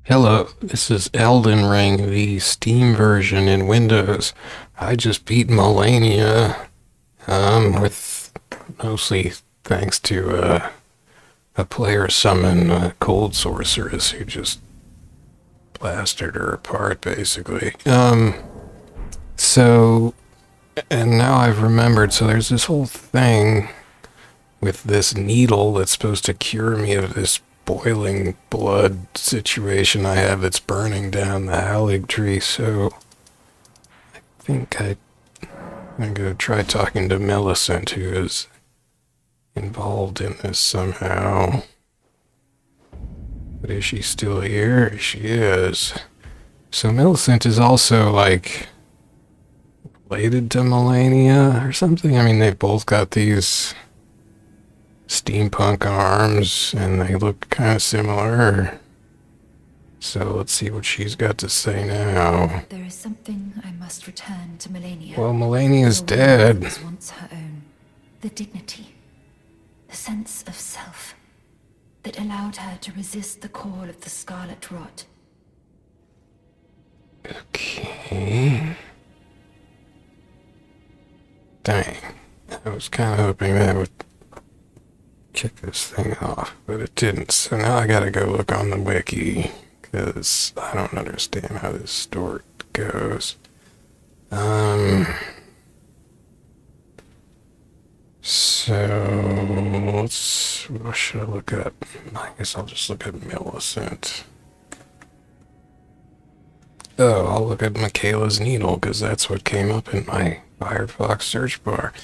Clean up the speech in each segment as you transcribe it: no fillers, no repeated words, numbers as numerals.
Hello, this is Elden Ring, the Steam version in Windows. I just beat Millennia, with mostly thanks to a player summon Cold Sorceress who just blasted her apart, basically. So, and now I've remembered, so there's this whole thing with this needle that's supposed to cure me of this boiling blood situation I have that's burning down the Haligtree, so I think I'm gonna try talking to Millicent, who is involved in this somehow. But is she still here? She is. So Millicent is also, like, related to Melania or something? I mean, they've both got these steampunk arms, and they look kind of similar. So let's see what she's got to say now. There is something I must return to Melania. Well, Melania's dead. Was once her own. The dignity, the sense of self that allowed her to resist the call of the Scarlet Rot. Okay. Dang. I was kind of hoping that would kick this thing off, but it didn't. So now I gotta go look on the wiki, because I don't understand how this story goes. So what should I look up? I guess I'll just look at Millicent. Oh, I'll look at Miquella's needle, because that's what came up in my Firefox search bar.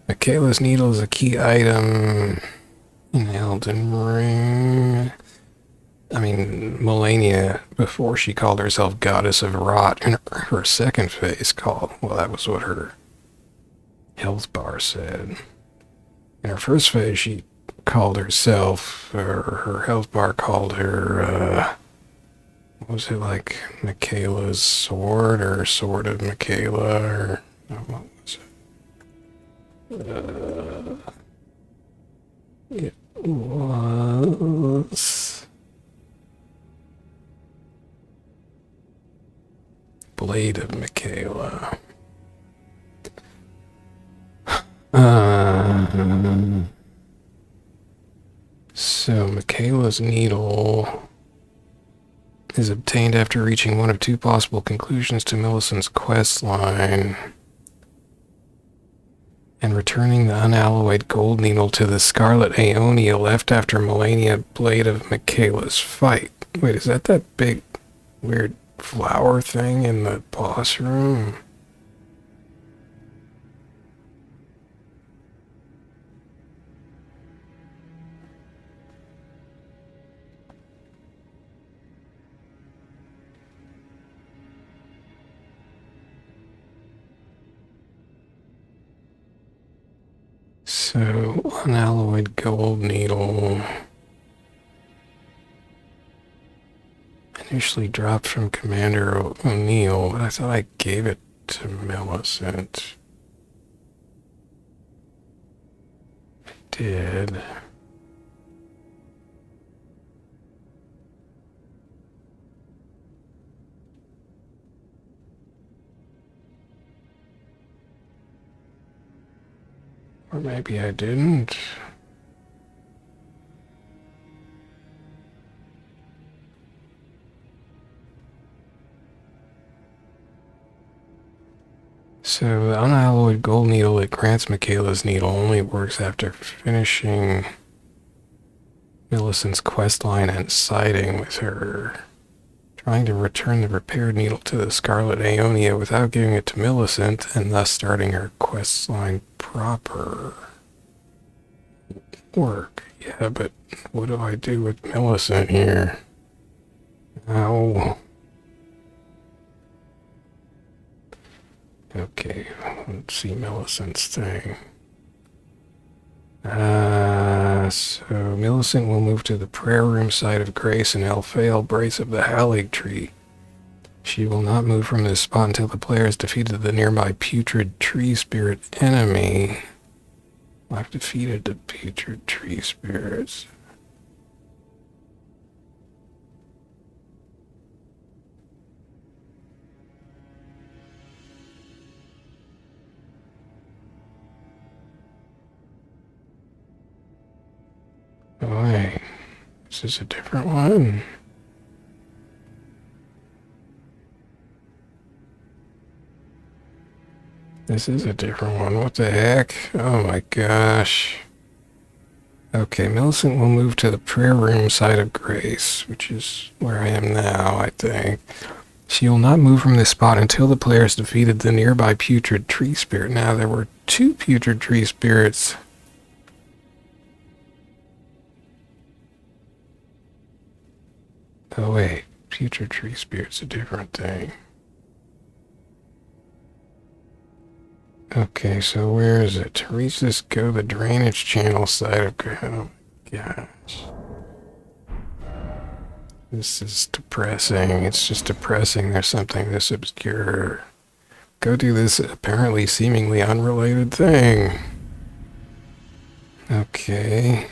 Miquella's needle is a key item in Elden Ring. I mean, Melania, before she called herself Goddess of Rot, in her second phase called, well, that was what her health bar said. In her first phase, she called herself, or her health bar called her, what was it, like, Miquella's sword, or Sword of Miquella, or what was it? It was Blade of Miquella. So Miquella's needle is obtained after reaching one of two possible conclusions to Millicent's quest line and returning the unalloyed gold needle to the Scarlet Aeonia left after Melania Blade of Miquella's fight. Wait, is that big weird flower thing in the boss room? So, unalloyed gold needle. Initially dropped from Commander O'Neill, but I thought I gave it to Millicent. I did. Or maybe I didn't. So the unalloyed gold needle that grants Miquella's needle only works after finishing Millicent's quest line and siding with her. Trying to return the repaired needle to the Scarlet Aeonia without giving it to Millicent, and thus starting her quest line proper. Work. Yeah, but what do I do with Millicent here? Ow. Okay, let's see Millicent's thing. So Millicent will move to the prayer room side of Grace and Elphael Brace of the Haligtree. She will not move from this spot until the player has defeated the nearby Putrid tree spirit enemy. I've defeated the Putrid tree spirits. This is a different one. This is a different one. What the heck? Oh my gosh. Okay, Millicent will move to the prayer room side of Grace, which is where I am now, I think. She will not move from this spot until the player has defeated the nearby Putrid Tree Spirit. Now, there were 2 Putrid Tree Spirits. Oh wait, Putrid Tree Spirit's a different thing. Okay, so where is it? To reach this, go the drainage channel side of... Oh my gosh. This is depressing. It's just depressing there's something this obscure. Go do this apparently seemingly unrelated thing. Okay.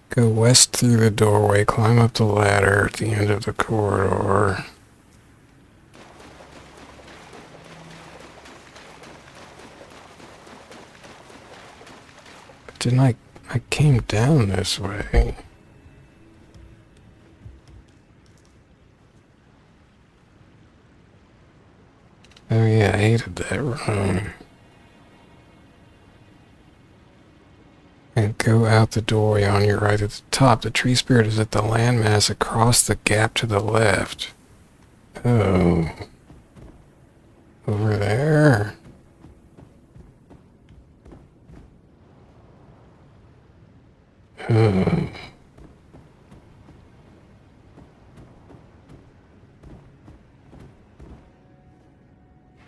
Go west through the doorway, climb up the ladder at the end of the corridor. But didn't I came down this way. Oh yeah, I hated that room. And go out the doorway on your right at the top. The tree spirit is at the landmass across the gap to the left. Oh. Over there? Oh.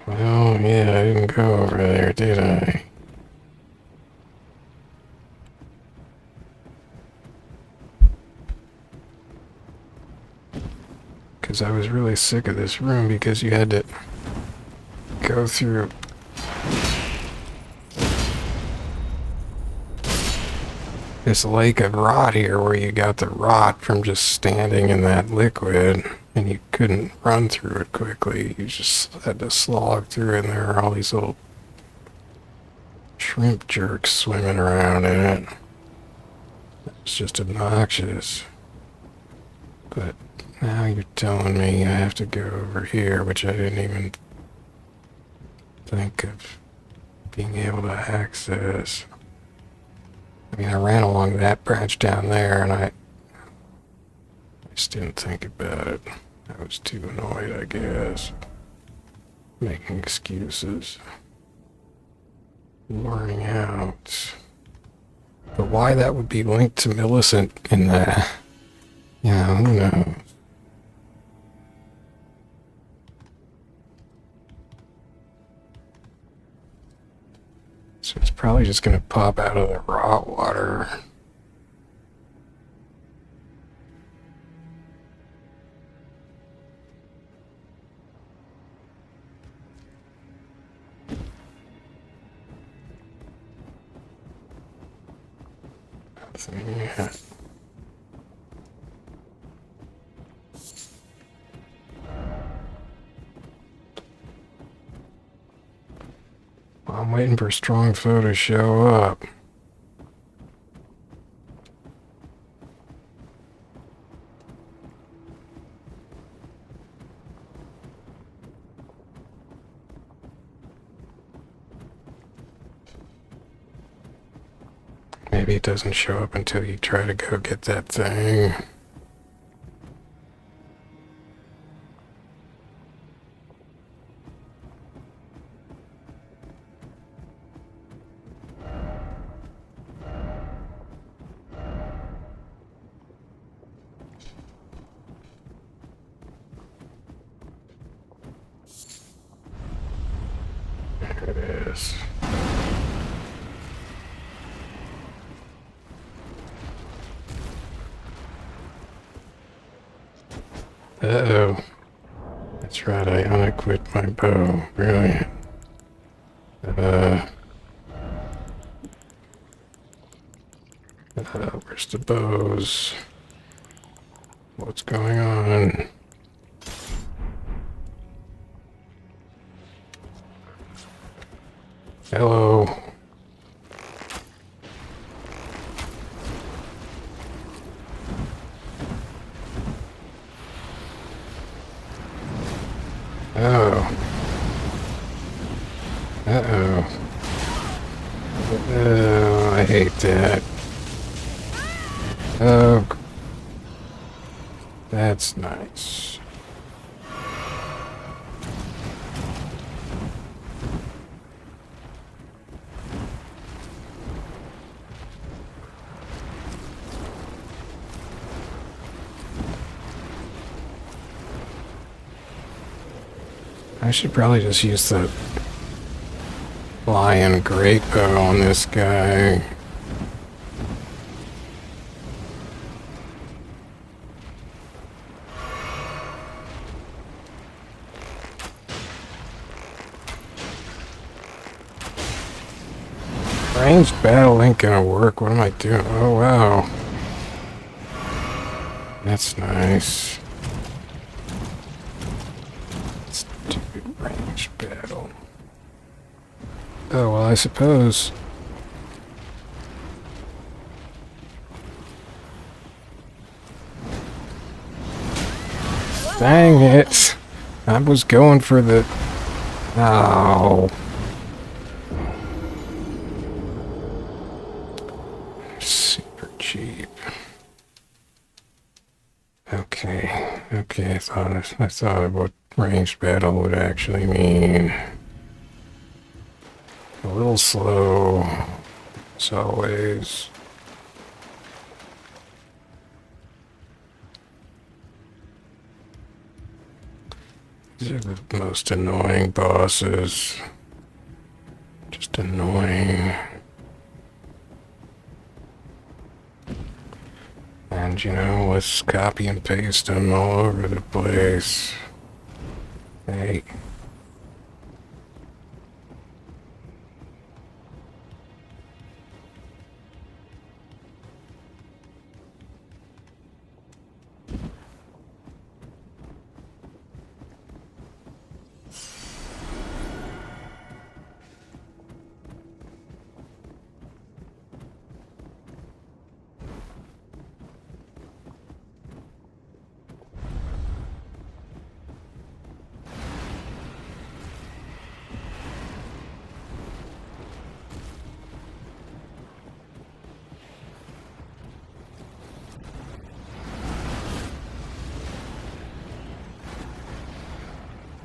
Well, yeah, I didn't go over there, did I? Because I was really sick of this room because you had to go through this lake of rot here where you got the rot from just standing in that liquid and you couldn't run through it quickly. You just had to slog through it and there are all these little shrimp jerks swimming around in it. It's just obnoxious. But now you're telling me I have to go over here, which I didn't even think of being able to access. I mean, I ran along that branch down there, and I just didn't think about it. I was too annoyed, I guess. Making excuses. Learning out. But why that would be linked to Millicent in that, you know, who knows? So it's probably just going to pop out of the raw water. Yeah. I'm waiting for a strong foe to show up. Maybe it doesn't show up until you try to go get that thing. There it is. Uh-oh. That's right, I unequipped my bow. Brilliant. Where's the bows? What's going on? Hello. Oh, I hate that. Oh, that's nice. I should probably just use the lion great bow on this guy. Ranged battle ain't gonna work. What am I doing? Oh, wow. That's nice. Stupid ranged battle. Oh, well, I suppose. Dang it. I was going for the... Oh. Super cheap. Okay. Okay, I thought of what ranged battle would actually mean. A little slow, as always. These are the most annoying bosses. Just annoying. And you know, let's copy and paste them all over the place. Hey.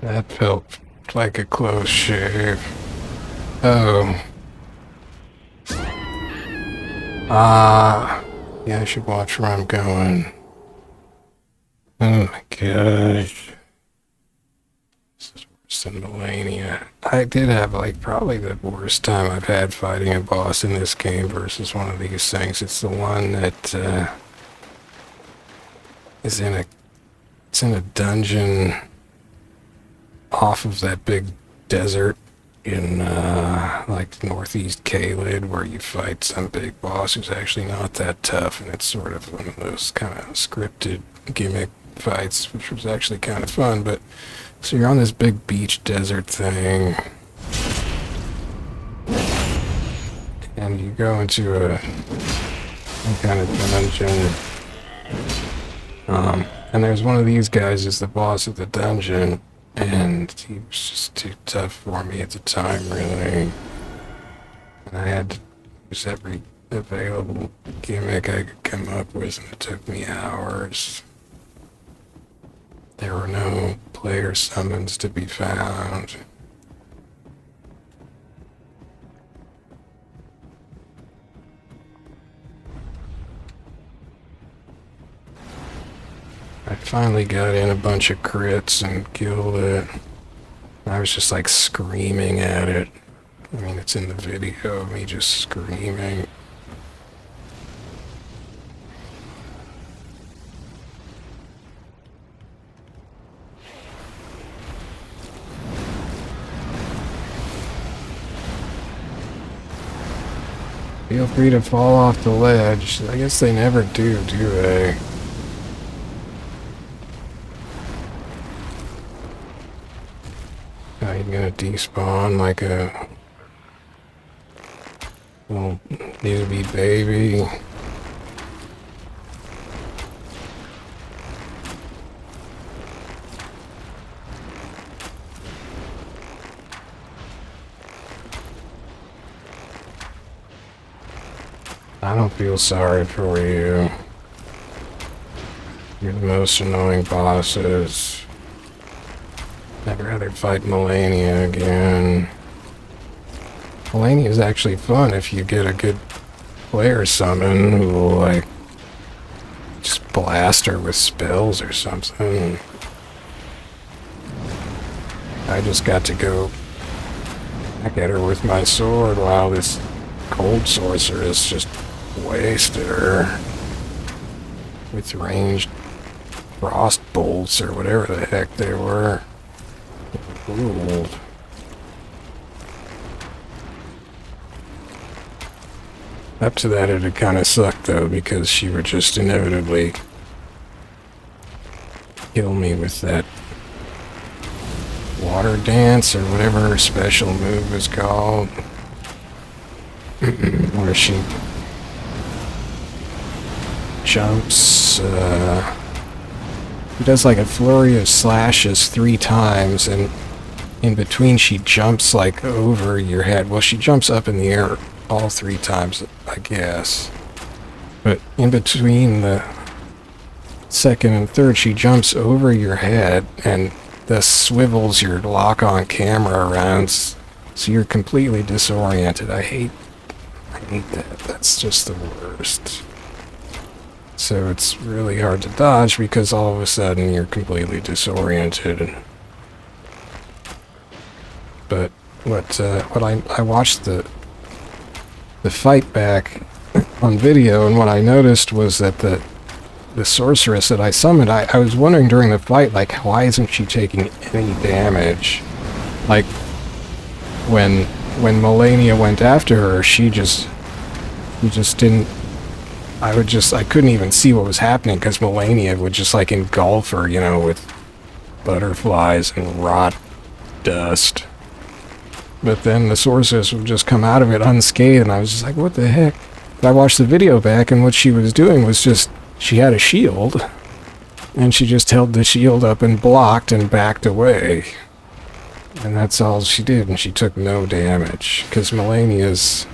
That felt like a close shave. Oh. Yeah, I should watch where I'm going. Oh my gosh. This is worse than Millennia. I did have, like, probably the worst time I've had fighting a boss in this game versus one of these things. It's the one that, is in a dungeon off of that big desert in like northeast Caelid, where you fight some big boss who's actually not that tough, and it's sort of one of those kind of scripted gimmick fights, which was actually kind of fun. But so you're on this big beach desert thing, and you go into some kind of dungeon, and there's one of these guys is the boss of the dungeon. And he was just too tough for me at the time, really. And I had to use every available gimmick I could come up with, and it took me hours. There were no player summons to be found. I finally got in a bunch of crits and killed it. I was just like screaming at it. I mean, it's in the video of me just screaming. Feel free to fall off the ledge. I guess they never do they? Now you're gonna despawn like a little newbie baby. I don't feel sorry for you. You're the most annoying bosses. I'd rather fight Melania again. Melania is actually fun if you get a good player summon who will, like, just blast her with spells or something. I just got to go back at her with my sword while this cold sorceress just wasted her with ranged frost bolts or whatever the heck they were. Ruled. Up to that it had kind of sucked though, because she would just inevitably kill me with that water dance or whatever her special move is called. Where she jumps, does like a flurry of slashes 3 times, and in between she jumps like over your head. Well, she jumps up in the air all 3 times, I guess. But in between the second and third, she jumps over your head and thus swivels your lock-on camera around, so you're completely disoriented. I hate that. That's just the worst. So it's really hard to dodge because all of a sudden you're completely disoriented. But what I watched the fight back on video, and what I noticed was that the sorceress that I summoned, I was wondering during the fight, like, why isn't she taking any damage? Like, when Melania went after her, she just didn't. I couldn't even see what was happening because Melania would just like engulf her, you know, with butterflies and rot dust. But then the sorceress would just come out of it unscathed, and I was just like, what the heck? But I watched the video back, and what she was doing was just, she had a shield, and she just held the shield up and blocked and backed away. And that's all she did, and she took no damage, because Melania's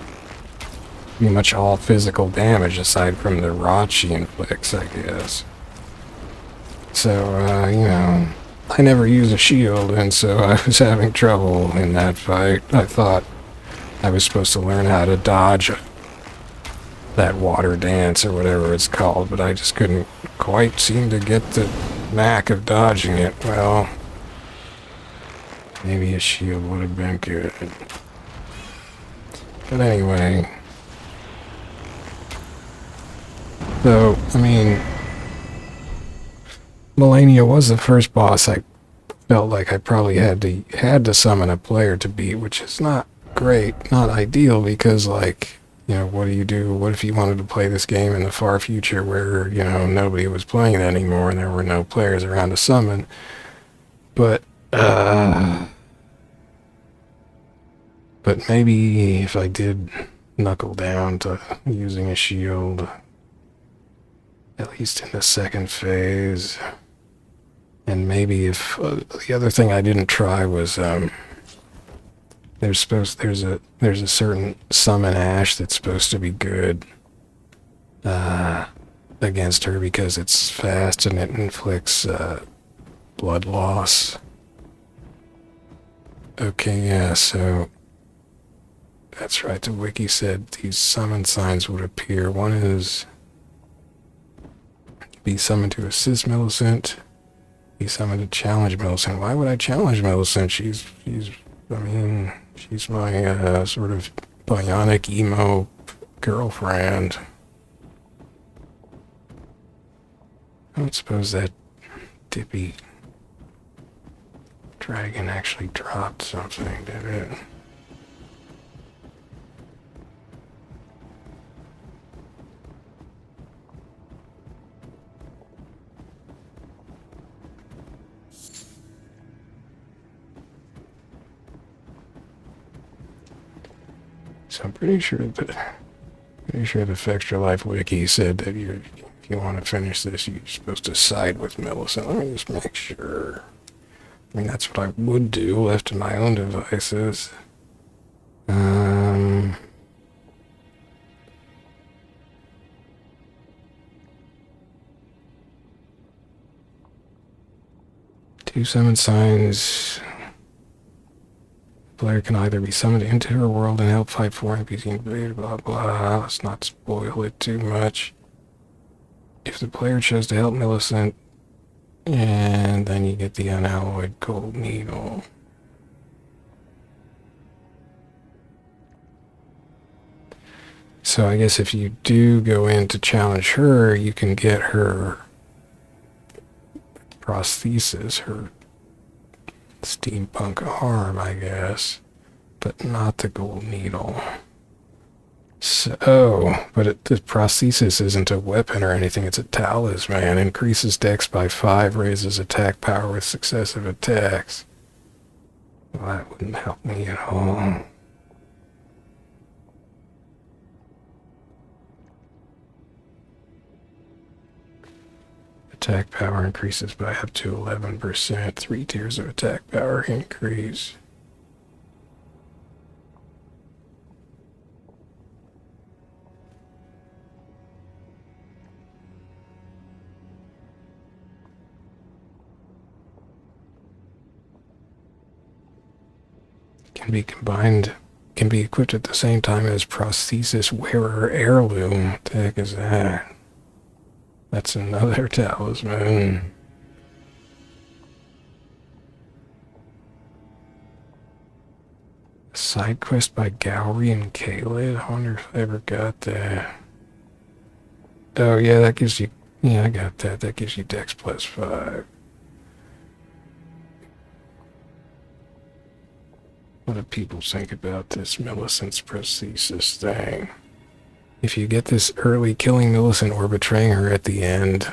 pretty much all physical damage aside from the rot she inflicts, I guess. So, you know, I never use a shield, and so I was having trouble in that fight. I thought I was supposed to learn how to dodge that water dance or whatever it's called, but I just couldn't quite seem to get the knack of dodging it. Well, maybe a shield would have been good. But anyway, so, I mean, Melania was the first boss I felt like I probably had to summon a player to beat, which is not great, not ideal, because, like, you know, what do you do? What if you wanted to play this game in the far future where, you know, nobody was playing it anymore and there were no players around to summon? But maybe if I did knuckle down to using a shield, at least in the second phase. And maybe if the other thing I didn't try was there's a certain summon ash that's supposed to be good against her because it's fast and it inflicts blood loss. Okay, yeah, so that's right. The wiki said these summon signs would appear. One is be summoned to assist Millicent. Be summoned to challenge Millicent. Why would I challenge Millicent? She's my sort of bionic emo girlfriend. I don't suppose that dippy dragon actually dropped something, did it? So I'm pretty sure the Fextra Life wiki said that if you want to finish this, you're supposed to side with Millicent. Let me just make sure. I mean, that's what I would do left to my own devices. 2 summon signs. Player can either be summoned into her world and help fight for NPC invader, blah blah. Let's not spoil it too much. If the player chose to help Millicent, and then you get the unalloyed gold needle. So I guess if you do go in to challenge her, you can get her prosthesis, her steampunk arm, I guess, but not the gold needle. So, but the prosthesis isn't a weapon or anything, it's a talisman. Increases dex by 5, raises attack power with successive attacks. Well, that wouldn't help me at all. Attack power increases by up to 11%. 3 tiers of attack power increase. Can be equipped at the same time as prosthesis wearer heirloom. What the heck is that? That's another talisman. Side quest by Gowry and Caelid. I wonder if I ever got that. Oh yeah, that gives you, yeah, I got that. That gives you dex plus 5. What do people think about this Millicent's prosthesis thing? If you get this early, killing Millicent or betraying her at the end,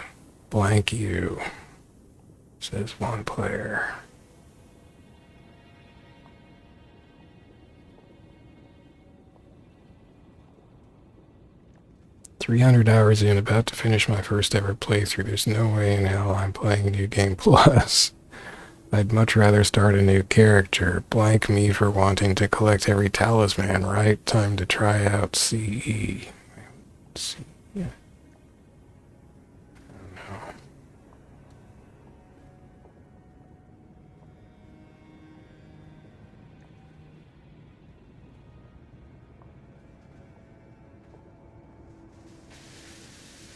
blank you, says one player. "300 hours in, about to finish my first ever playthrough. There's no way in hell I'm playing New Game Plus. I'd much rather start a new character. Blank me for wanting to collect every talisman, right? Time to try out CE. See, yeah. I don't know.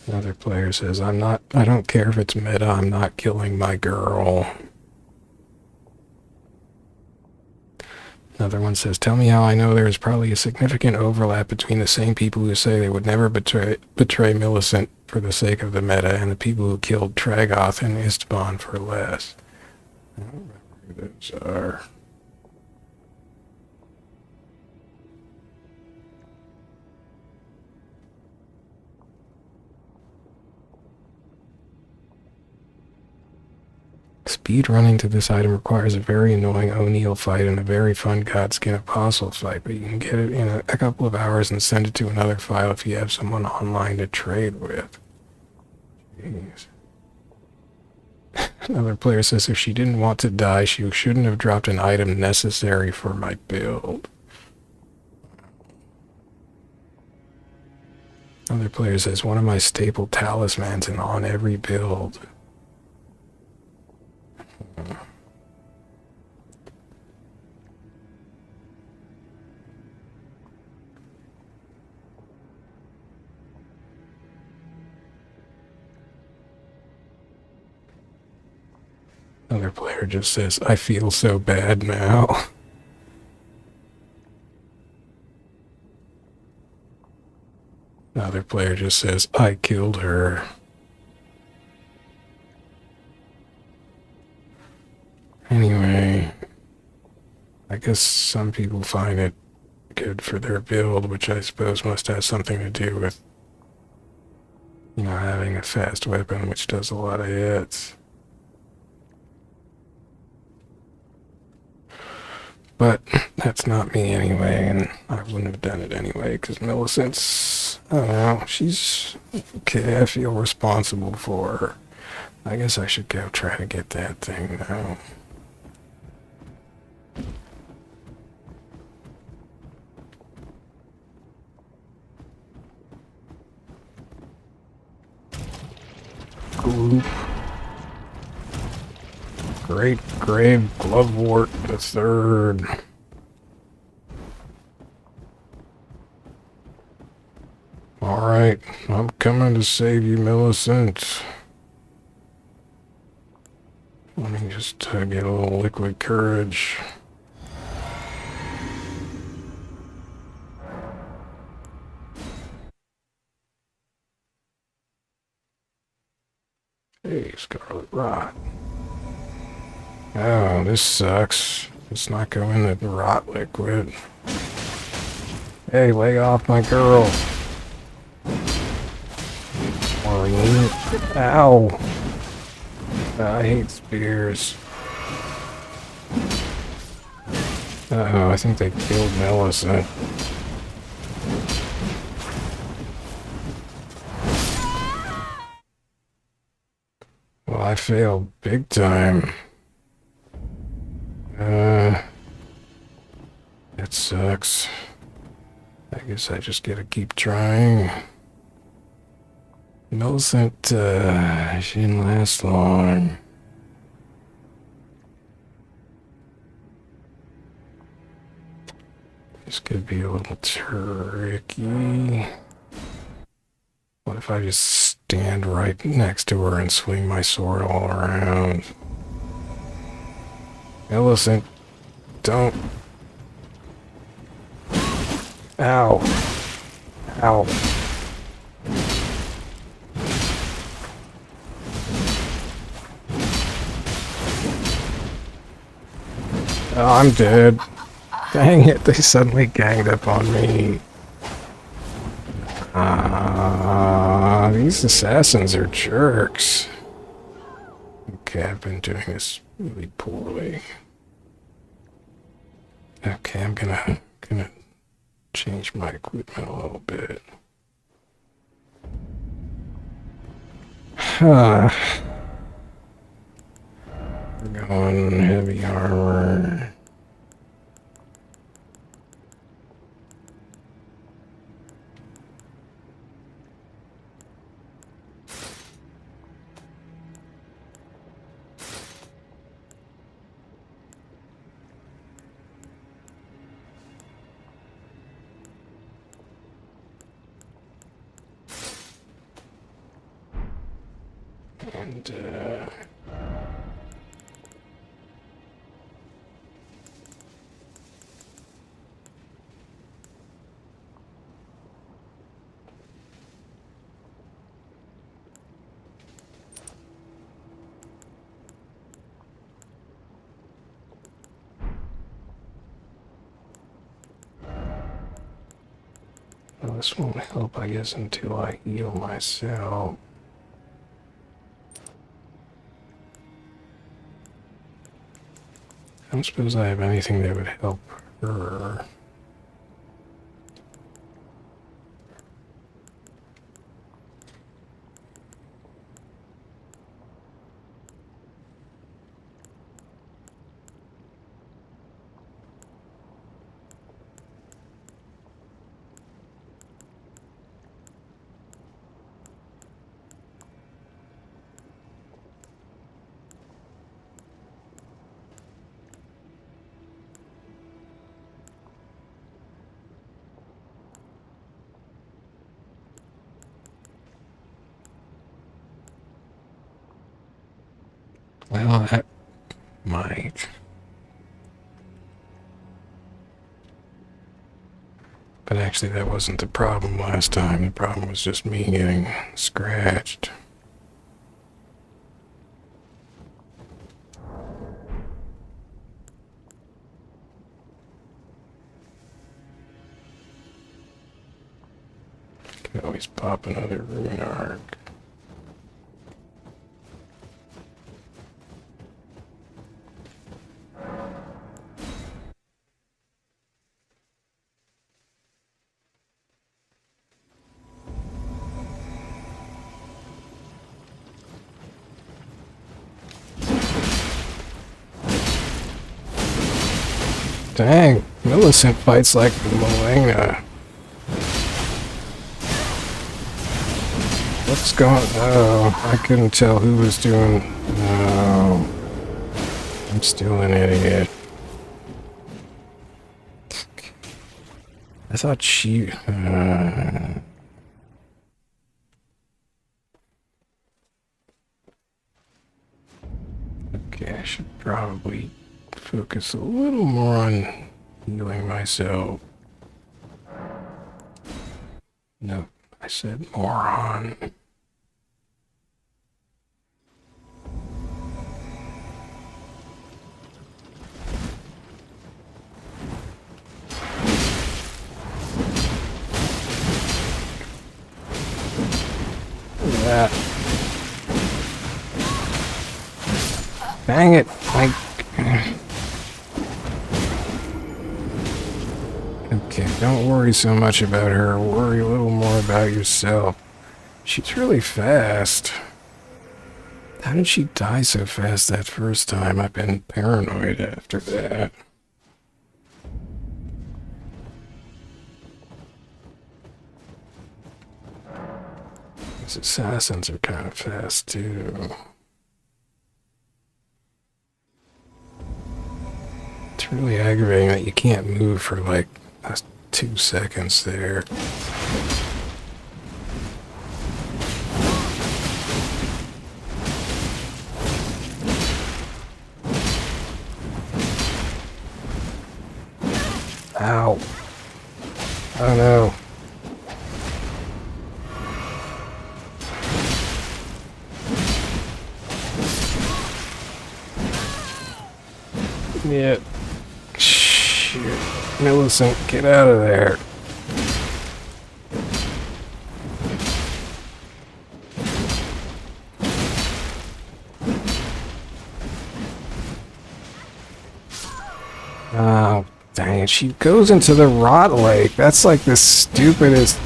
Another player says, I don't care if it's meta, I'm not killing my girl. Another one says, tell me how I know there is probably a significant overlap between the same people who say they would never betray Millicent for the sake of the meta and the people who killed Tragoth and Istvan for less. I don't remember who those are. Speed running to this item requires a very annoying O'Neill fight and a very fun Godskin Apostle fight, but you can get it in a couple of hours and send it to another file if you have someone online to trade with. Jeez. Another player says if she didn't want to die, she shouldn't have dropped an item necessary for my build. Another player says one of my staple talismans and on every build. Another player just says, I feel so bad now. Another player just says, I killed her. Anyway, I guess some people find it good for their build, which I suppose must have something to do with, you know, having a fast weapon which does a lot of hits. But that's not me anyway, and I wouldn't have done it anyway, because Millicent's, I don't know, she's okay, I feel responsible for her. I guess I should go try to get that thing now. Group. Great Grave Glovewort the Third. Alright, I'm coming to save you, Millicent. Let me just get a little liquid courage. Hey, Scarlet Rot. Oh, this sucks. Let's not go in the rot liquid. Hey, lay off my girl. Maureen. Ow. I hate spears. Uh-oh, I think they killed Millicent. Well, I failed big time. That sucks. I guess I just gotta keep trying. Millicent, she didn't last long. This could be a little tricky. What if I just stand right next to her and swing my sword all around? Millicent, don't. Ow. Ow. Oh, I'm dead. Dang it, they suddenly ganged up on me. These assassins are jerks. Okay, I've been doing this really poorly. Okay, I'm gonna change my equipment a little bit. We're going heavy armor. And, well, this won't help, I guess, until I heal myself. I don't suppose I have anything that would help her. Well, that might. But actually, that wasn't the problem last time. The problem was just me getting scratched. Can always pop another rune arc. Dang, Millicent fights like Milena. What's going on? Oh, I couldn't tell who was doing. No. I'm still an idiot. I thought she... Okay, I should probably focus a little more on healing myself. No, I said more on... That. Dang it! Okay, don't worry so much about her. Worry a little more about yourself. She's really fast. How did she die so fast that first time? I've been paranoid after that. These assassins are kind of fast, too. It's really aggravating that you can't move for like 2 seconds there. Ow. Oh no. Yeah. Shit. Millicent, get out of there. Oh, dang it. She goes into the rot lake. That's like the stupidest...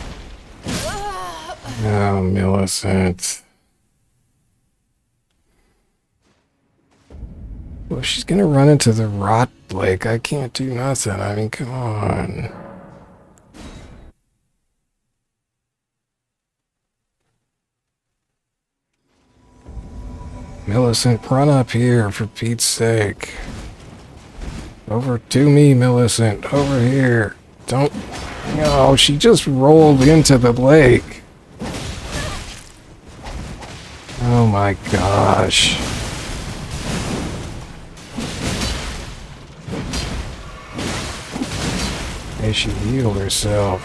Oh, Millicent. Well, she's gonna run into the rot lake. I can't do nothing. I mean, come on. Millicent, run up here, for Pete's sake. Over to me, Millicent. Over here. Don't... No, she just rolled into the lake. Oh my gosh. Hey, she healed herself.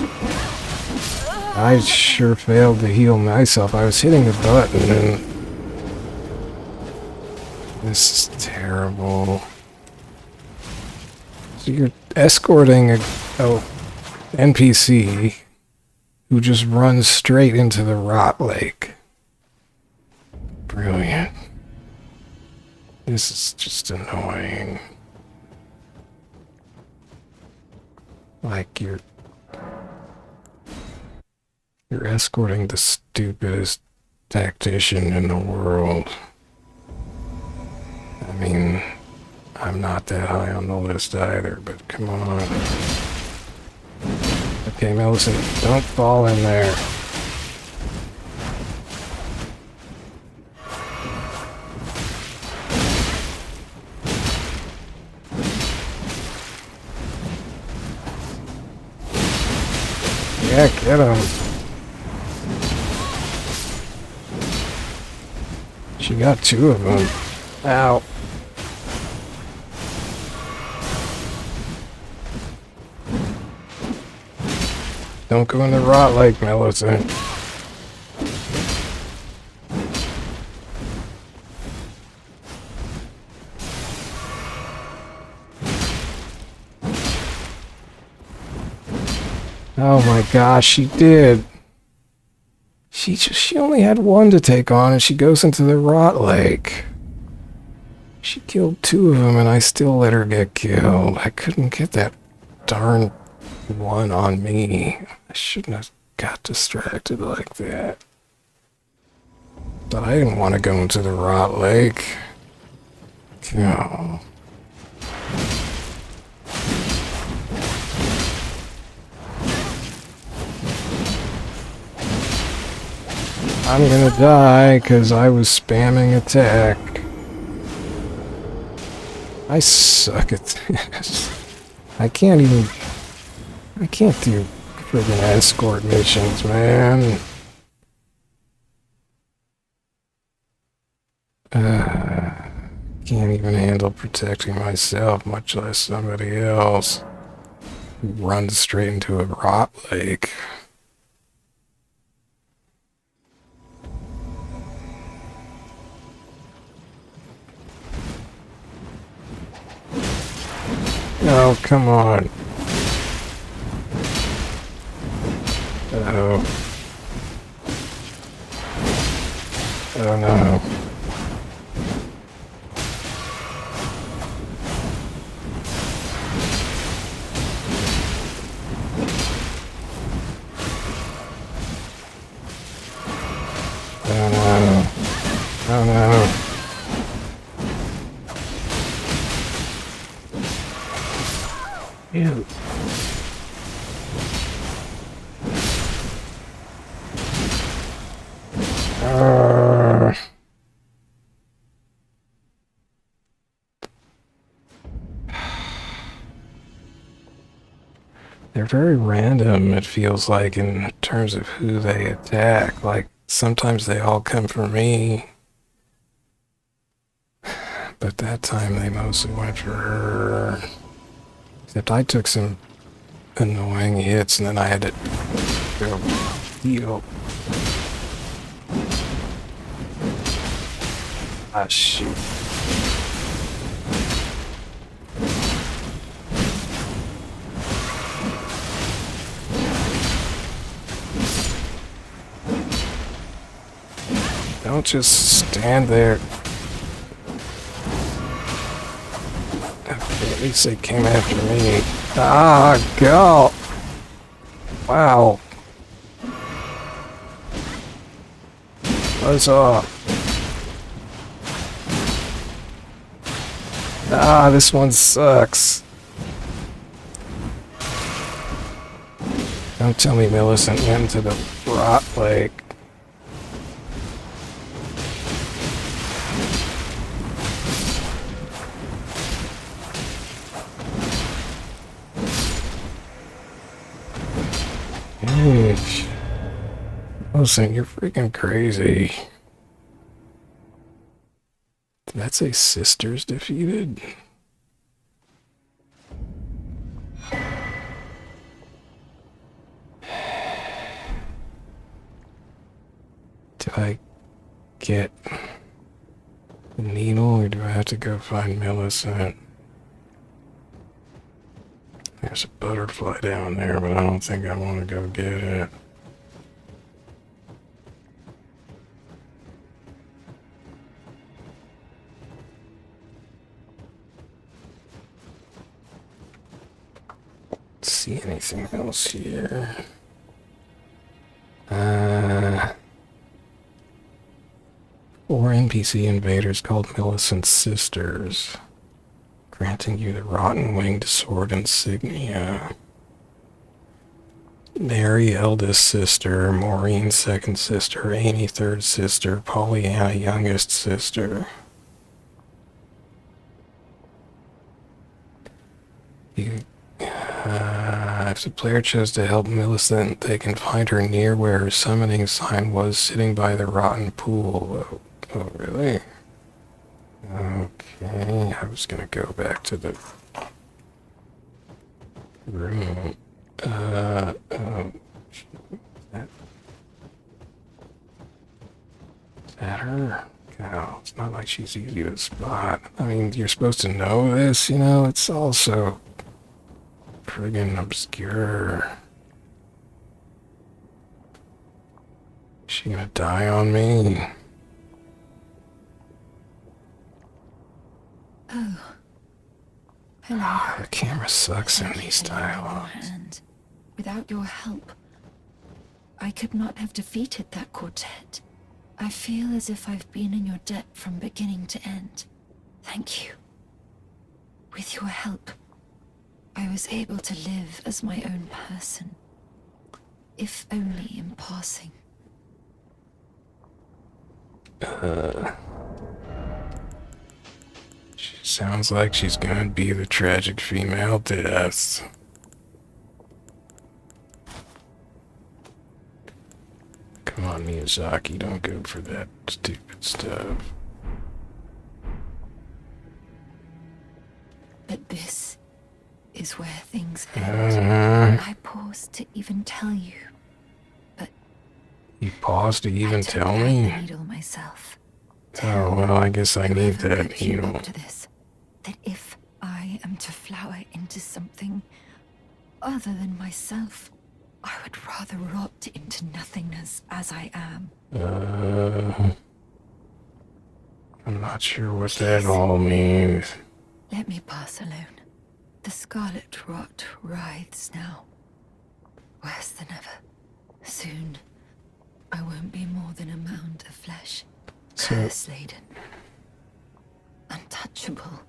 I sure failed to heal myself. I was hitting the button and... This is terrible. So you're escorting a NPC who just runs straight into the rot lake. Brilliant. This is just annoying. Like you're escorting the stupidest tactician in the world. I mean, I'm not that high on the list either, but come on. Okay, Millicent, don't fall in there. Yeah, get him. She got 2 of them. Ow. Don't go in the rot lake, Millicent. Oh my gosh, she did. She only had 1 to take on and she goes into the rot lake. She killed 2 of them and I still let her get killed. I couldn't get that darn 1 on me. I shouldn't have got distracted like that. But I didn't want to go into the rot lake. Oh. I'm gonna die because I was spamming attack. I suck at this. I can't do friggin' escort missions, man. Can't even handle protecting myself, much less somebody else who runs straight into a rot lake. Oh, come on. Uh-oh. Oh no. Oh no. Oh no. Ew. They're very random, it feels like, in terms of who they attack. Like, sometimes they all come for me, but that time they mostly went for her. Except I took some annoying hits and then I had to go heal. Ah, shoot. Don't just stand there. Okay, at least they came after me. Ah, go! Wow. Buzz off. Ah, this one sucks. Don't tell me Millicent went into the rot lake. Eesh. Millicent, you're freaking crazy. Did that say sisters defeated? Do I get the needle or do I have to go find Millicent? There's a butterfly down there, but I don't think I want to go get it. See anything else here? 4 NPC invaders called Millicent's sisters, granting you the rotten winged sword insignia. Mary, eldest sister; Maureen, second sister; Amy, third sister; Pollyanna, youngest sister. If the player chose to help Millicent, they can find her near where her summoning sign was, sitting by the rotten pool. Oh, really? Okay, I was gonna go back to the room. Oh, is that her? Oh, it's not like she's easy to spot. I mean, you're supposed to know this, you know? It's also friggin' obscure. Is she gonna die on me? Oh. Hello. The camera sucks in these dialogues. Without your help, I could not have defeated that quartet. I feel as if I've been in your debt from beginning to end. Thank you. With your help, I was able to live as my own person, if only in passing. She's Sounds like she's gonna be the tragic female death. Come on, Miyazaki, don't go for that stupid stuff. But this is where things end. I paused to even tell you, but you paused to even tell the me? needle myself. Oh, well, I guess I need that needle. To this, that if I am to flower into something other than myself, I would rather rot into nothingness as I am. I'm not sure what that all means. Let me pass alone. The scarlet rot writhes now. Worse than ever. Soon, I won't be more than a mound of flesh. Curse-laden. Untouchable.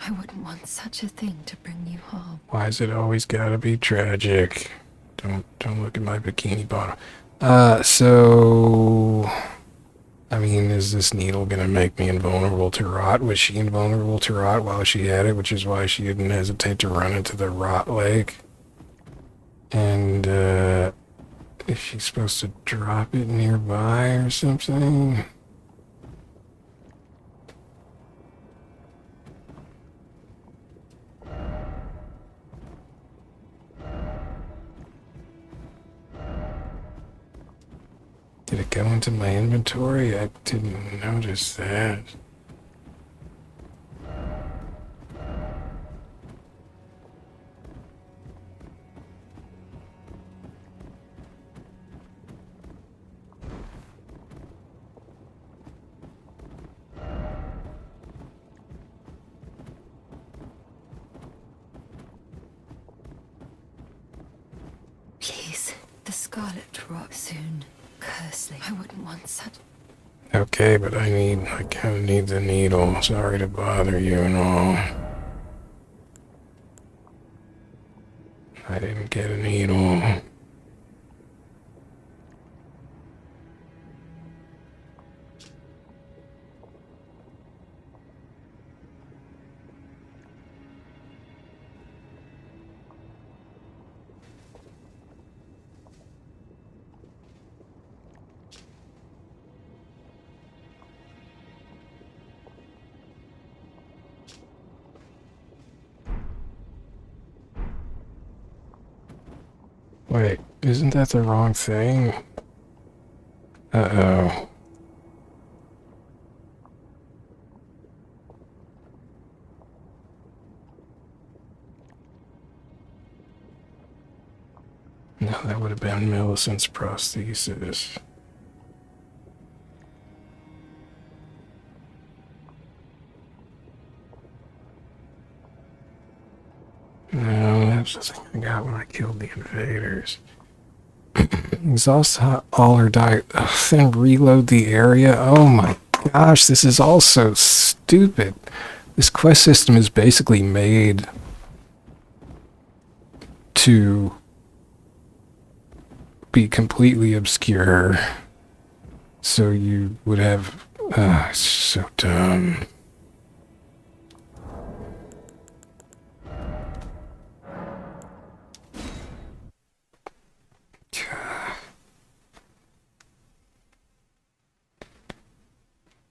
I wouldn't want such a thing to bring you harm. Why's it always gotta be tragic? Don't look at my bikini bottom. So... I mean, is this needle gonna make me invulnerable to rot? Was she invulnerable to rot while she had it, which is why she didn't hesitate to run into the rot lake? And, is she supposed to drop it nearby or something? Did it go into my inventory? I didn't notice that. Please, the scarlet rot soon. Curse, I wouldn't want such. Okay, but I kinda need the needle. Sorry to bother you and all. I didn't get a needle. Wait, isn't that the wrong thing? Uh-oh. No, that would have been Millicent's prosthesis. No, that's the thing I got when I killed the invaders. Exhaust all her diet, then reload the area. Oh my gosh, this is all so stupid. This quest system is basically made to be completely obscure. So you would have... it's so dumb.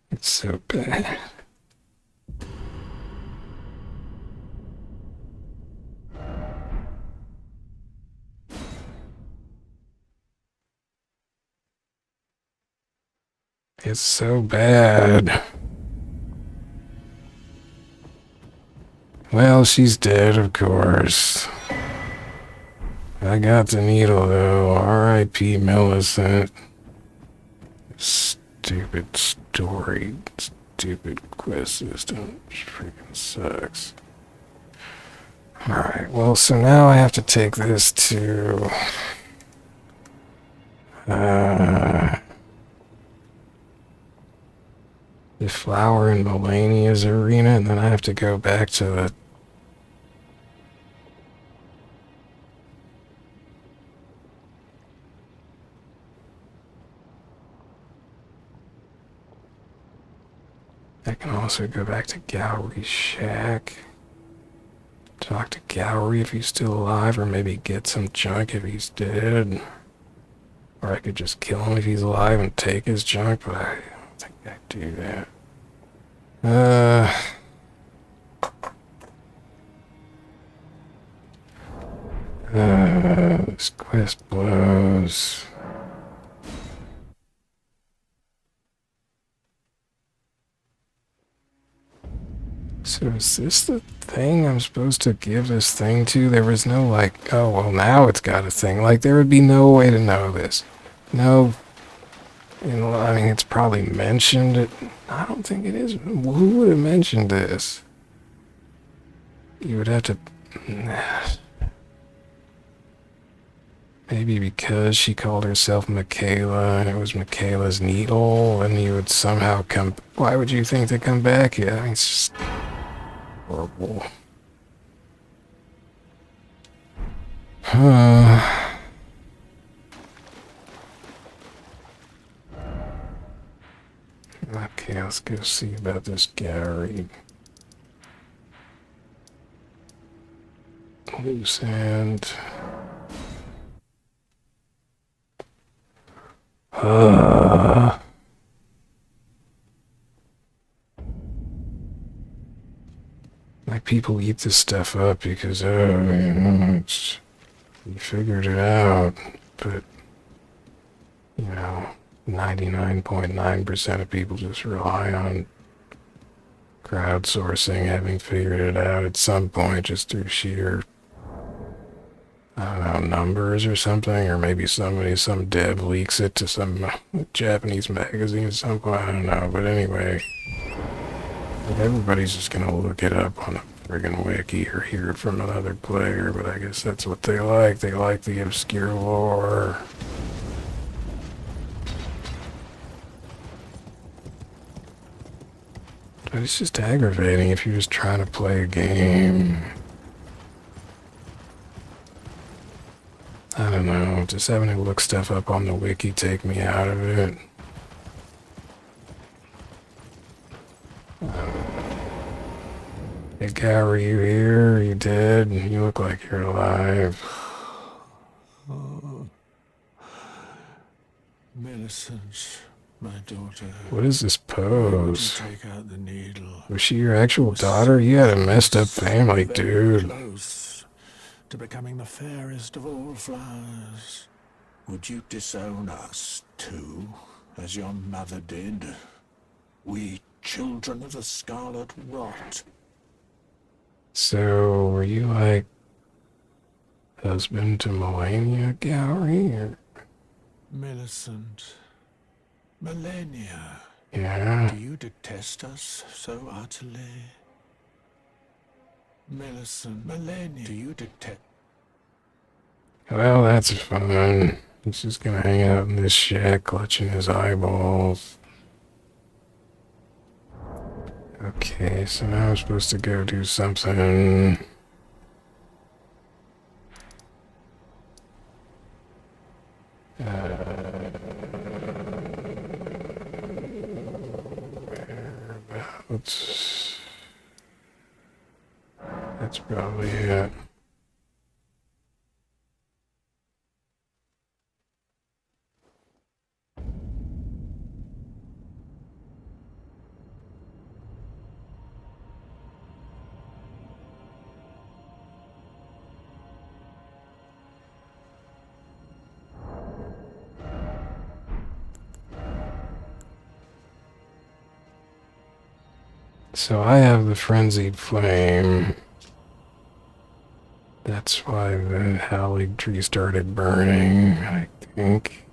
It's so bad. It's so bad. Well, she's dead, of course. I got the needle, though. R.I.P. Millicent. Stupid story. Stupid quest system. Which freaking sucks. Alright, well, so now I have to take this to... the Flower in Melania's arena, and then I have to go back to the... I can also go back to Gowry's shack. Talk to Gowry if he's still alive, or maybe get some junk if he's dead. Or I could just kill him if he's alive and take his junk, but I don't think I'd do that. This quest blows. So is this the thing I'm supposed to give this thing to? There was no like, oh, well now it's got a thing. Like there would be no way to know this. No, you know, I mean it's probably mentioned. I don't think it is. Who would have mentioned this? You would have to... Maybe because she called herself Miquella and it was Miquella's needle and you would somehow come... Why would you think to come back here? I mean, it's just... horrible. Okay, let's go see about this Gowry. Loose end. Like people eat this stuff up because, you know, it's, you figured it out, but, you know, 99.9% of people just rely on crowdsourcing, having figured it out at some point just through sheer, I don't know, numbers or something, or maybe some dev leaks it to some Japanese magazine at some point, I don't know, but anyway, everybody's just gonna look it up on a friggin' wiki or hear it from another player, but I guess that's what they like the obscure lore. But it's just aggravating if you're just trying to play a game. I don't know, just having to look stuff up on the wiki take me out of it. Hey Gowry, you here? Are you dead? You look like you're alive. Millicent, my daughter. What is this pose? Take out the needle. Was she your actual daughter? You had a messed up family, dude. Close to becoming the fairest of all flowers. Would you disown us too, as your mother did? We children of the scarlet rot. So, were you like husband to Melania, Gowry, or? Millicent, Melania. Yeah. Do you detest us so utterly? Millicent, Melania, do you detest? Well, that's fun. He's just gonna hang out in this shack, clutching his eyeballs. Okay, so now I'm supposed to go do something. Whereabouts? That's probably it. So I have the Frenzied Flame. That's why the Haligtree started burning, I think.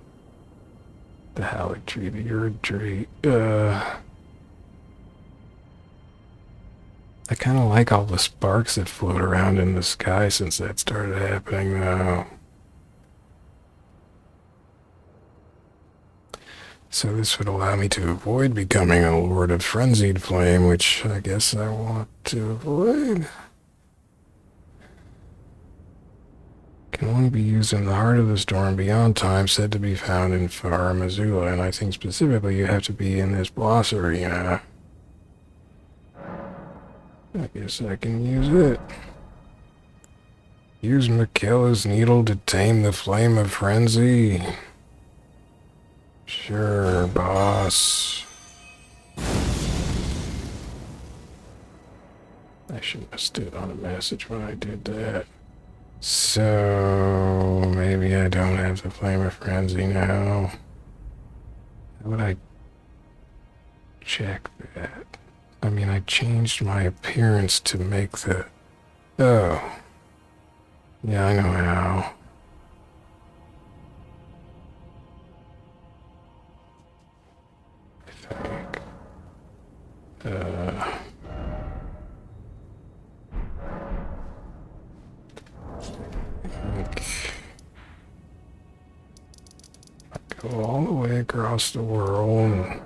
The Haligtree, the Urdtree. I kind of like all the sparks that float around in the sky since that started happening, though. So this would allow me to avoid becoming a Lord of Frenzied Flame, which I guess I want to avoid. Can only be used in the heart of the storm beyond time, said to be found in Farum, Azula, and I think specifically you have to be in this boss arena. I guess I can use it. Use Miquella's needle to tame the flame of frenzy. Sure, boss. I shouldn't have stood on a message when I did that. So, maybe I don't have the flame of frenzy now. How would I check that? I mean, I changed my appearance to make the... Oh. Yeah, I know how. I think. I go all the way across the world.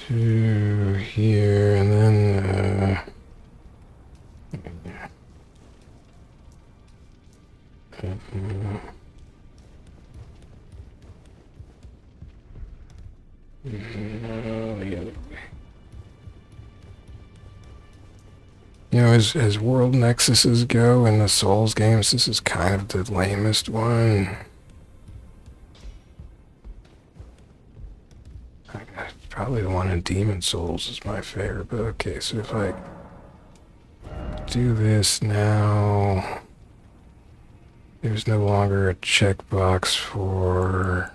To here, and then, no, the other way. You know, as world nexuses go in the Souls games, this is kind of the lamest one. Probably the one in Demon Souls is my favorite, but okay, so if I do this now, there's no longer a checkbox for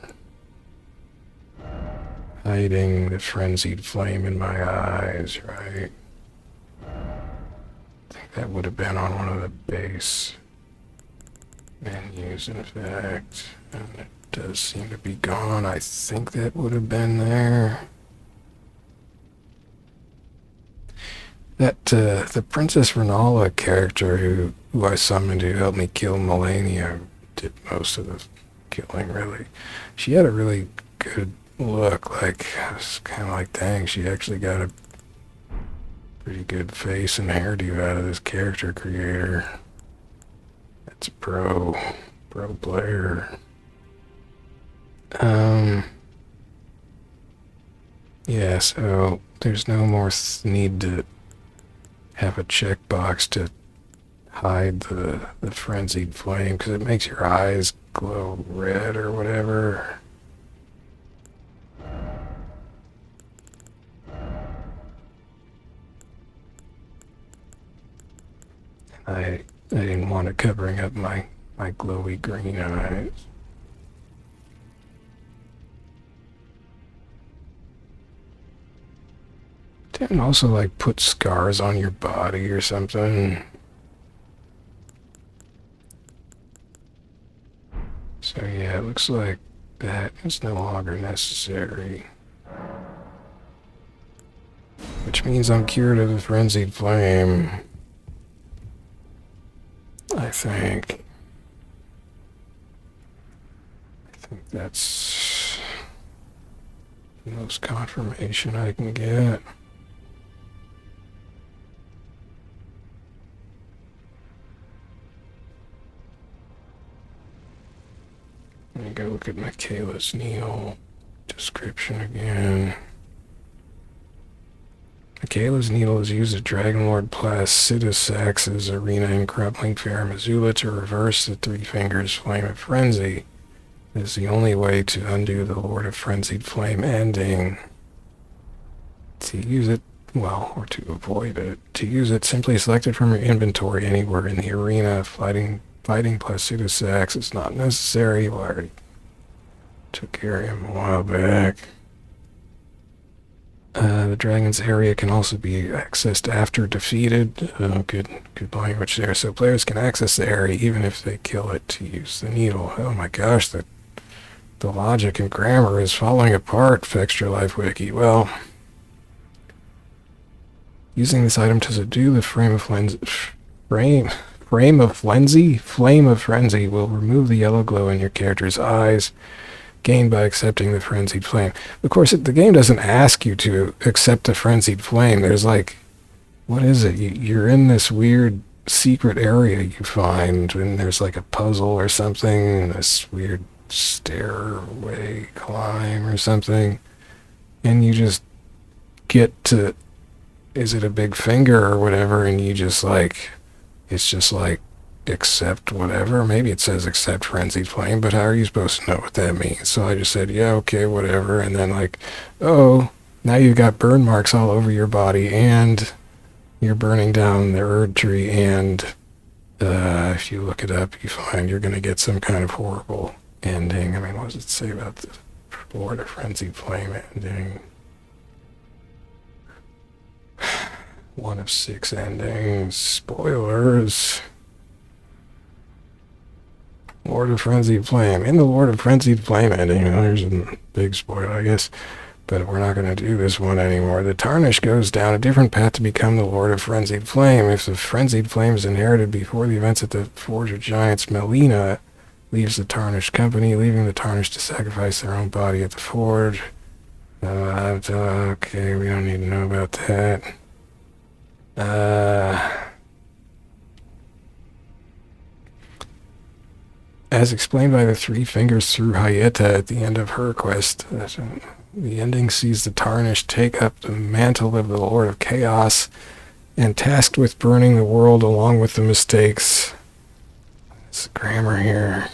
hiding the frenzied flame in my eyes, right? I think that would have been on one of the base menus, in fact, and it does seem to be gone. I think that would have been there. That, the Princess Renala character who I summoned to help me kill Melania did most of the killing, really. She had a really good look, like, I was kind of like, dang, she actually got a pretty good face and hairdo out of this character creator. That's a pro player. Yeah, so there's no more need to have a checkbox to hide the frenzied flame, because it makes your eyes glow red or whatever. I didn't want it covering up my glowy green eyes. Didn't also like put scars on your body or something. So yeah, it looks like that is no longer necessary. Which means I'm cured of the frenzied flame. I think that's the most confirmation I can get. Let me go look at Miquella's needle description again. Miquella's needle is used at Dragonlord Placidusax's arena in Crumbling Farum Azula to reverse the Three Fingers Flame of Frenzy. It is the only way to undo the Lord of Frenzied Flame ending. To use it, well, or to avoid it. To use it, simply select it from your inventory anywhere in the arena. Fighting Placidusax is not necessary. Well, I already took care of him a while back. The dragon's area can also be accessed after defeated. Good language there. So players can access the area even if they kill it to use the needle. Oh my gosh, the logic and grammar is falling apart, Fextra Life Wiki. Well, using this item to subdue the flame of frenzy will remove the yellow glow in your character's eyes, gained by accepting the frenzied flame. Of course, the game doesn't ask you to accept the frenzied flame. There's like, what is it? You're in this weird secret area you find, and there's like a puzzle or something, this weird stairway climb or something, and you just get to, is it a big finger or whatever, and you just like, it's just like, accept whatever. Maybe it says accept Frenzied Flame, but how are you supposed to know what that means? So I just said, yeah, okay, whatever, and then like, oh, now you've got burn marks all over your body, and you're burning down the Erd tree, and if you look it up, you find you're going to get some kind of horrible ending. I mean, what does it say about the Lord of Frenzied Flame ending? 1 of 6 endings. Spoilers. Lord of Frenzied Flame. In the Lord of Frenzied Flame ending, there's a big spoiler, I guess, but we're not going to do this one anymore. The Tarnished goes down a different path to become the Lord of Frenzied Flame. If the Frenzied Flame is inherited before the events at the Forge of Giants, Melina leaves the Tarnished company, leaving the Tarnished to sacrifice their own body at the Forge. Okay, we don't need to know about that. As explained by the Three Fingers through Hyeta at the end of her quest, the ending sees the Tarnished take up the mantle of the Lord of Chaos and tasked with burning the world along with the mistakes. It's grammar here.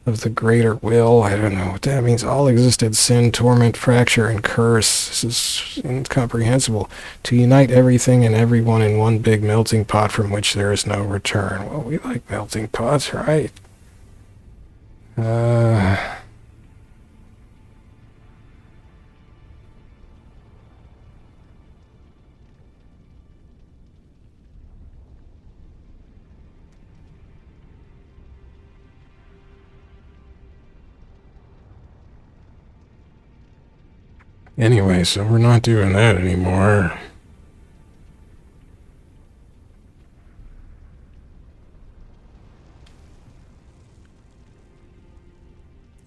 Of the greater will. I don't know what that means. All existed sin, torment, fracture, and curse. This is incomprehensible. To unite everything and everyone in one big melting pot from which there is no return. Well, we like melting pots, right? Anyway, so we're not doing that anymore.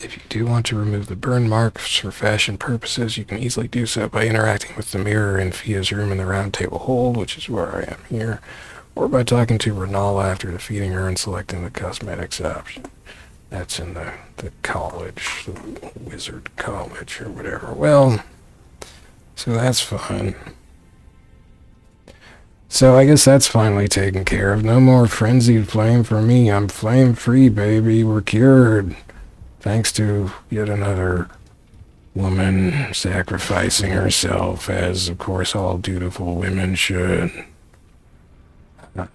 If you do want to remove the burn marks for fashion purposes, you can easily do so by interacting with the mirror in Fia's room in the Round Table Hold, which is where I am here, or by talking to Renala after defeating her and selecting the cosmetics option. That's in the college, the wizard college or whatever. Well, so that's fun. So I guess that's finally taken care of. No more Frenzied Flame for me. I'm flame free, baby. We're cured. Thanks to yet another woman sacrificing herself, as of course all dutiful women should,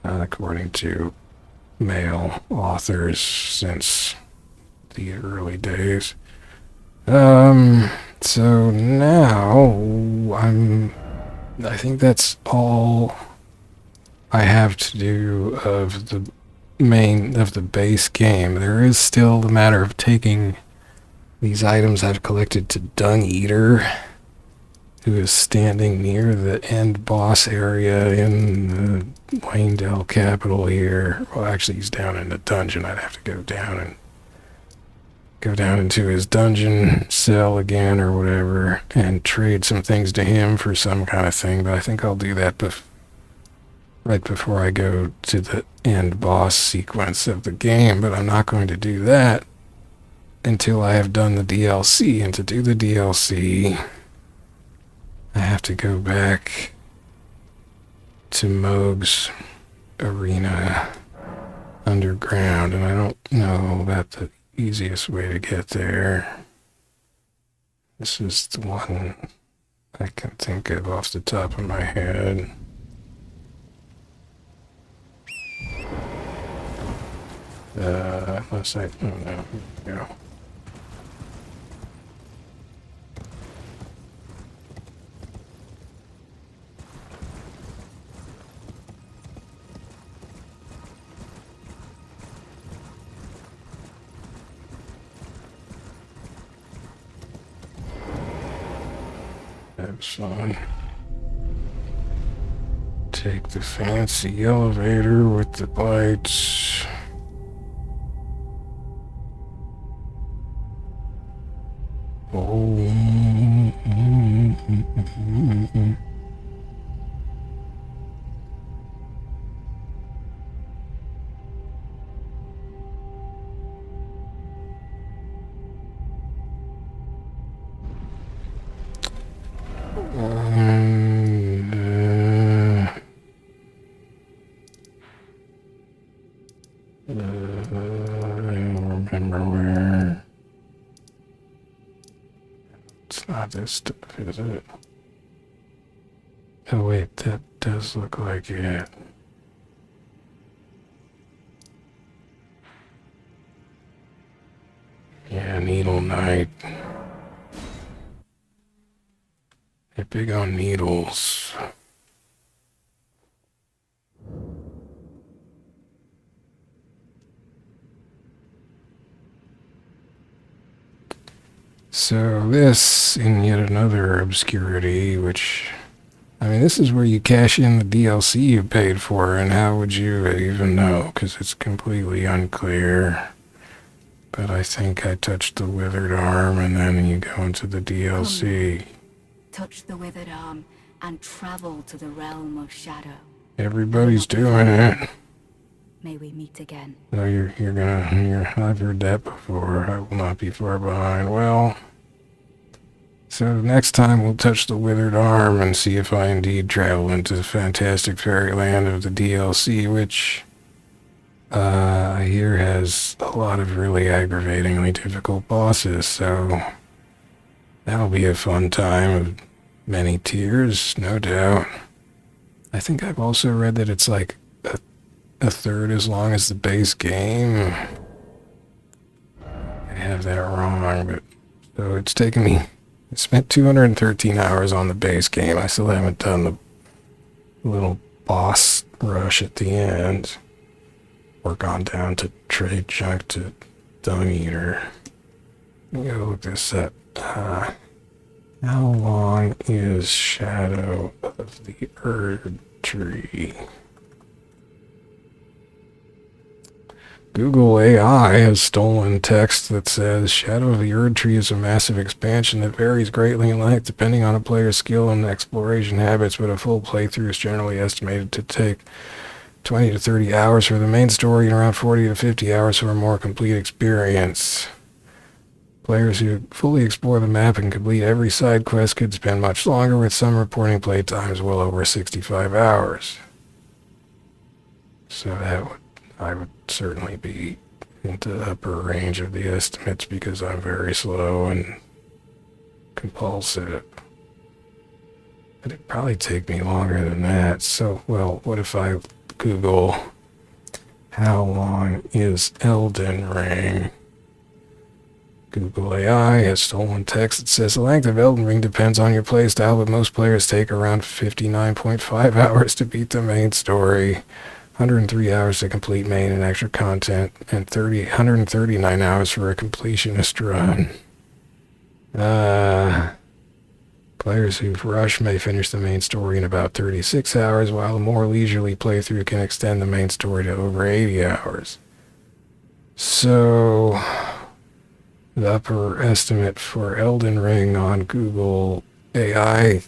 according to male authors since the early days. So now I think that's all I have to do of the base game. There is still the matter of taking these items I've collected to Dung Eater, who is standing near the end boss area in the Waindell capital here. Well, actually, he's down in the dungeon. I'd have to go down into his dungeon cell again or whatever and trade some things to him for some kind of thing, but I think I'll do that right before I go to the end boss sequence of the game, but I'm not going to do that until I have done the DLC, and to do the DLC I have to go back to Moog's arena underground, and I don't know about the easiest way to get there. This is the one I can think of off the top of my head. Unless I, oh no, here we go. That's fine. Take the fancy elevator with the lights. Oh. I don't remember where. It's not this stuff, is it? Oh wait, that does look like it. Yeah, Needle Knight. They're big on needles. So this, in yet another obscurity, which, I mean, this is where you cash in the DLC you paid for, and how would you even know? Because it's completely unclear. But I think I touched the withered arm, and then you go into the DLC. Touch the withered arm and travel to the realm of shadow. Everybody's doing it. May we meet again. No, I've heard that before. I will not be far behind. Well, so next time we'll touch the withered arm and see if I indeed travel into the fantastic fairyland of the DLC, which I hear has a lot of really aggravatingly difficult bosses, so that'll be a fun time of many tears, no doubt. I think I've also read that it's like a third as long as the base game. I have that wrong, but so it's taken me. I spent 213 hours on the base game. I still haven't done the little boss rush at the end, or gone down to trade junk to Dung Eater. Let me go look this up. How long is Shadow of the Erd Tree? Google AI has stolen text that says Shadow of the Erd Tree is a massive expansion that varies greatly in length depending on a player's skill and exploration habits, but a full playthrough is generally estimated to take 20 to 30 hours for the main story and around 40 to 50 hours for a more complete experience. Players who fully explore the map and complete every side quest could spend much longer, with some reporting play times well over 65 hours. So I would certainly be into the upper range of the estimates because I'm very slow and compulsive. But it'd probably take me longer than that. So, well, what if I Google how long is Elden Ring? Google AI has stolen text that says the length of Elden Ring depends on your playstyle, but most players take around 59.5 hours to beat the main story, 103 hours to complete main and extra content, and 139 hours for a completionist run. Players who rush may finish the main story in about 36 hours, while a more leisurely playthrough can extend the main story to over 80 hours. So, the upper estimate for Elden Ring on Google AI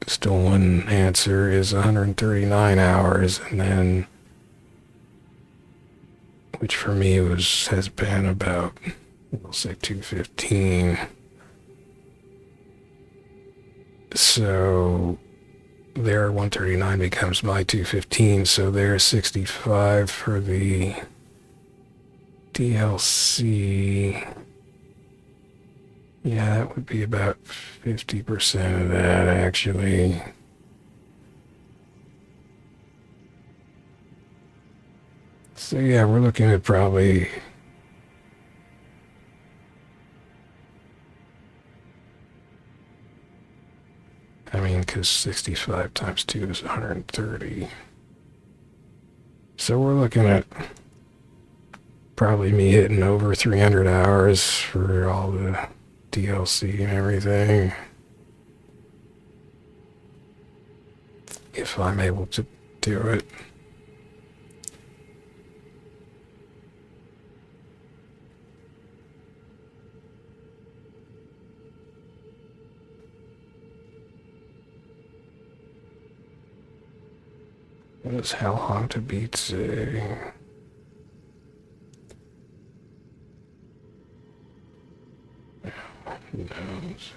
stolen answer is 139 hours, and then, which for me has been about, we'll say 215. So their 139 becomes my 215, so there's 65 for the DLC. Yeah, that would be about 50% of that, actually. So yeah, we're looking at probably because 65 times 2 is 130. So we're looking at probably me hitting over 300 hours for all the DLC and everything, if I'm able to do it. What does how long to beat say? Who knows?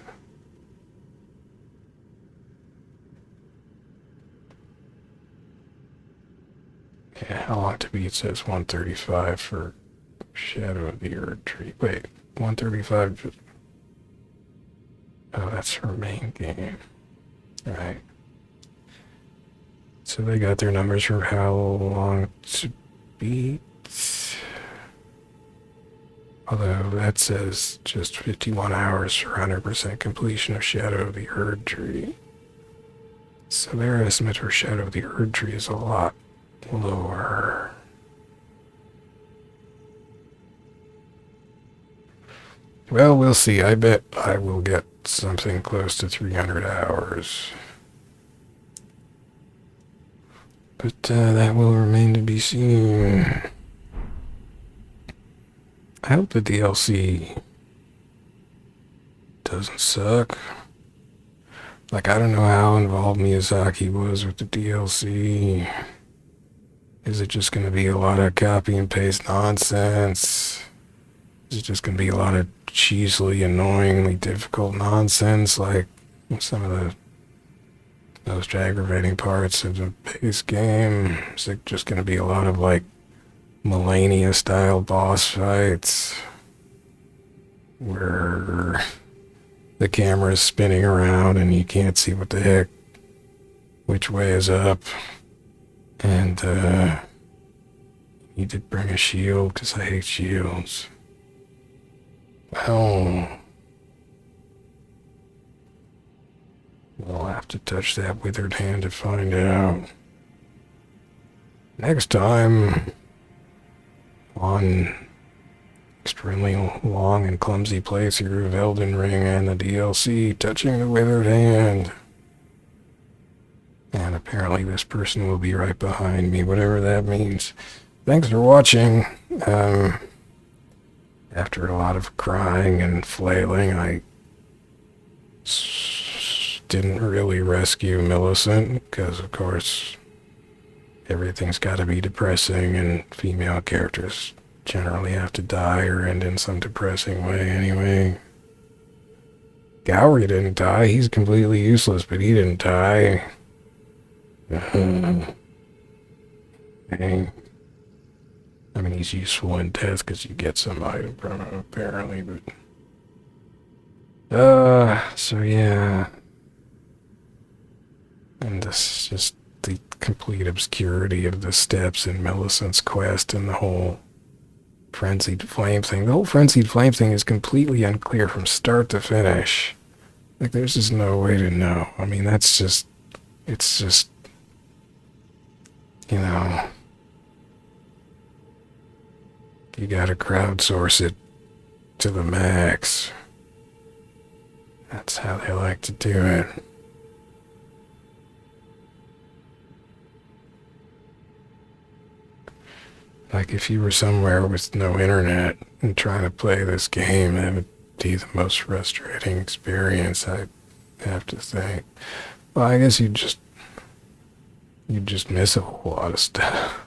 Yeah, how long to beat says 135 for Shadow of the Erdtree. Wait, 135. Oh, that's her main game. Right. So they got their numbers for how long to beat. Although that says just 51 hours for 100% completion of Shadow of the Erdtree. So their estimate for Shadow of the Erdtree is a lot lower. Well, we'll see. I bet I will get something close to 300 hours. But that will remain to be seen. I hope the DLC doesn't suck. Like, I don't know how involved Miyazaki was with the DLC. Is it just going to be a lot of copy and paste nonsense? Is it just going to be a lot of cheesily, annoyingly difficult nonsense, like some of the most aggravating parts of the base game? Is it just going to be a lot of, like, Millennia-style boss fights where the camera's spinning around and you can't see what the heck, which way is up, and you did bring a shield because I hate shields. Well, we'll have to touch that withered hand to find out. Next time on extremely long and clumsy playthrough of Elden Ring and the DLC, touching the withered hand. And apparently this person will be right behind me, whatever that means. Thanks for watching. After a lot of crying and flailing, I didn't really rescue Millicent, because of course everything's got to be depressing and female characters generally have to die or end in some depressing way anyway. Gowry didn't die. He's completely useless, but he didn't die. Hey. I mean, he's useful in death because you get some item from him, apparently, but... so yeah. And this is just the complete obscurity of the steps in Millicent's quest and the whole Frenzied Flame thing. The whole Frenzied Flame thing is completely unclear from start to finish. Like, there's just no way to know. I mean, that's just... It's just... You know... You gotta crowdsource it to the max. That's how they like to do it. Like, if you were somewhere with no internet and trying to play this game, that would be the most frustrating experience, I have to think. Well, I guess you'd just miss a whole lot of stuff.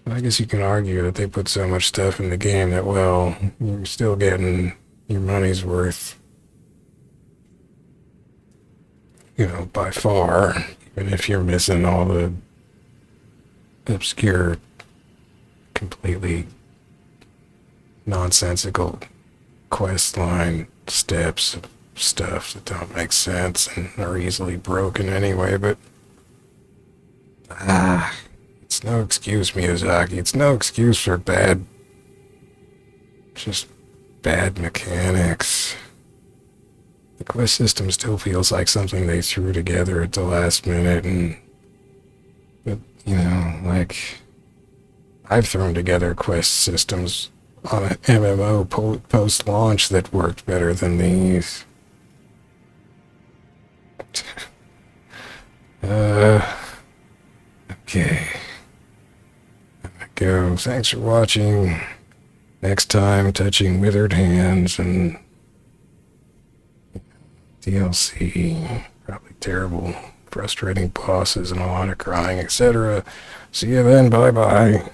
I guess you can argue that they put so much stuff in the game that, well, you're still getting your money's worth, you know, by far, even if you're missing all the obscure, completely nonsensical quest line steps of stuff that don't make sense and are easily broken anyway, but it's no excuse, Miyazaki. It's no excuse for just bad mechanics. The quest system still feels like something they threw together at the last minute, but, you know, like, I've thrown together quest systems on an MMO post-launch that worked better than these. Okay. I'm gonna go. Thanks for watching. Next time, touching withered hands and DLC. Probably terrible, frustrating bosses and a lot of crying, etc. See you then. Bye-bye.